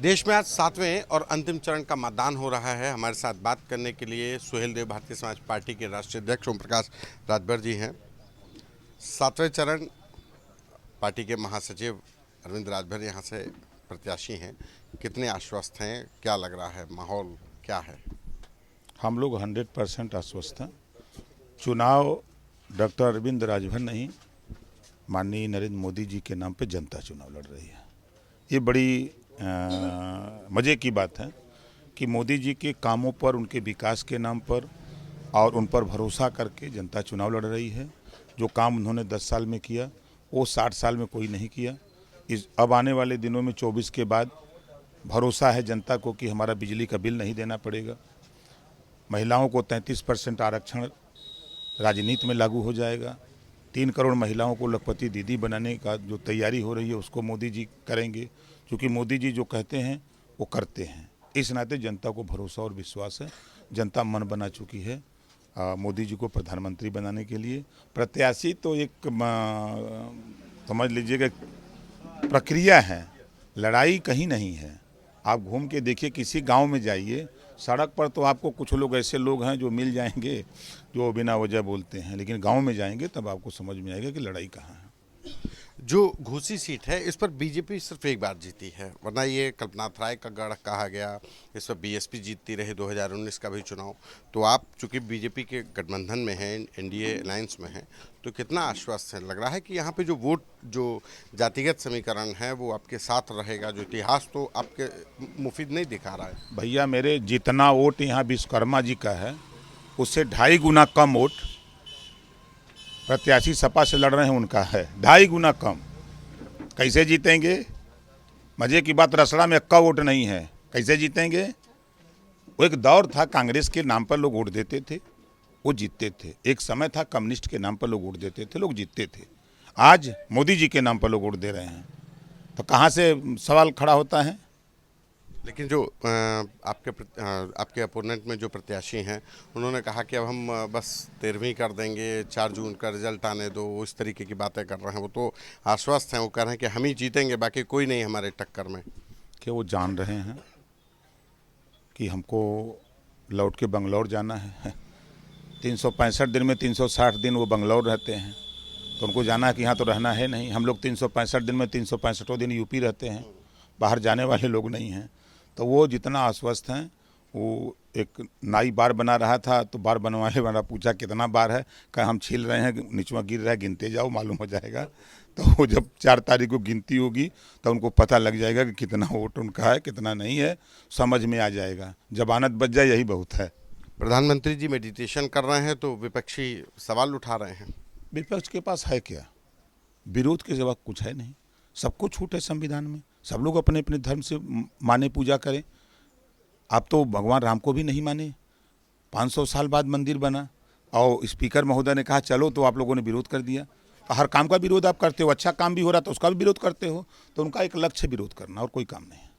देश में आज 7वें और अंतिम चरण का मतदान हो रहा है। हमारे साथ बात करने के लिए सुहेल देव भारतीय समाज पार्टी के राष्ट्रीय अध्यक्ष ओम प्रकाश राजभर जी हैं। 7वें चरण पार्टी के महासचिव अरविंद राजभर यहाँ से प्रत्याशी हैं। कितने आश्वस्त हैं, क्या लग रहा है, माहौल क्या है? हम लोग 100% आश्वस्त हैं। चुनाव डॉक्टर अरविंद राजभर नहीं, माननीय नरेंद्र मोदी जी के नाम पे जनता चुनाव लड़ रही है। ये बड़ी मज़े की बात है कि मोदी जी के कामों पर, उनके विकास के नाम पर और उन पर भरोसा करके जनता चुनाव लड़ रही है। जो काम उन्होंने 10 साल में किया वो 60 साल में कोई नहीं किया। अब आने वाले दिनों में 24 के बाद भरोसा है जनता को कि हमारा बिजली का बिल नहीं देना पड़ेगा। महिलाओं को 33% आरक्षण राजनीति में लागू हो जाएगा। 3 करोड़ महिलाओं को लखपति दीदी बनाने का जो तैयारी हो रही है उसको मोदी जी करेंगे, क्योंकि मोदी जी जो कहते हैं वो करते हैं। इस नाते जनता को भरोसा और विश्वास है। जनता मन बना चुकी है मोदी जी को प्रधानमंत्री बनाने के लिए। प्रत्याशी तो एक समझ लीजिएगा प्रक्रिया है, लड़ाई कहीं नहीं है। आप घूम के देखिए, किसी गांव में जाइए, सड़क पर तो आपको कुछ लोग ऐसे लोग हैं जो मिल जाएंगे जो बिना वजह बोलते हैं, लेकिन गांव में जाएंगे तब आपको समझ में आएगा कि लड़ाई कहाँ है। जो घोसी सीट है इस पर बीजेपी सिर्फ एक बार जीती है, वरना ये कल्पनाथ राय का गढ़ कहा गया। इस पर बीएसपी जीतती रही 2019 का भी चुनाव। तो आप चूंकि बीजेपी के गठबंधन में हैं, एनडीए अलायंस में हैं, तो कितना आश्वस्त है? लग रहा है कि यहाँ पे जो वोट, जो जातिगत समीकरण है वो आपके साथ रहेगा? जो इतिहास तो आपके मुफीद नहीं दिखा रहा है। भैया मेरे जितना वोट यहाँ विश्वकर्मा जी का है उससे 2.5 गुना कम वोट प्रत्याशी सपा से लड़ रहे हैं उनका है, 2.5 गुना कम। कैसे जीतेंगे? मजे की बात, रसड़ा में 1 वोट नहीं है, कैसे जीतेंगे? वो एक दौर था कांग्रेस के नाम पर लोग वोट देते थे, वो जीतते थे। एक समय था कम्युनिस्ट के नाम पर लोग वोट देते थे, लोग जीतते थे। आज मोदी जी के नाम पर लोग वोट दे रहे हैं, तो कहाँ से सवाल खड़ा होता है? लेकिन जो आपके अपोनेंट में जो प्रत्याशी हैं उन्होंने कहा कि अब हम बस 13वीं कर देंगे, 4 जून का रिजल्ट आने दो, इस तरीके की बातें कर रहे हैं। वो तो आश्वस्त हैं, वो कह रहे हैं कि हम ही जीतेंगे, बाकी कोई नहीं हमारे टक्कर में। कि वो जान रहे हैं कि हमको लौट के बंगलौर जाना है। 365 दिन में 360 दिन वो बंगलौर रहते हैं, तो उनको जाना है कि यहाँ तो रहना है नहीं। हम लोग 365 दिन में 365 दिन यूपी रहते हैं, बाहर जाने वाले लोग नहीं हैं। तो वो जितना आश्वस्त हैं, वो एक नाई बार बना रहा था तो बार बनवाने वाला पूछा कितना बार है, कहा हम छील रहे हैं, निचवा गिर रहा है, गिनते जाओ मालूम हो जाएगा। तो वो जब 4 तारीख को गिनती होगी तो उनको पता लग जाएगा कि कितना वोट उनका है कितना नहीं है, समझ में आ जाएगा। जमानत बच जाए यही बहुत है। प्रधानमंत्री जी मेडिटेशन कर रहे हैं तो विपक्षी सवाल उठा रहे हैं। विपक्ष के पास है क्या? विरोध के जवाब कुछ है नहीं, सबको छूट है संविधान में, सब लोग अपने अपने धर्म से माने पूजा करें। आप तो भगवान राम को भी नहीं माने, 500 साल बाद मंदिर बना और स्पीकर महोदय ने कहा चलो, तो आप लोगों ने विरोध कर दिया। हर काम का विरोध आप करते हो, अच्छा काम भी हो रहा तो उसका भी विरोध करते हो। तो उनका एक लक्ष्य विरोध करना और कोई काम नहीं है।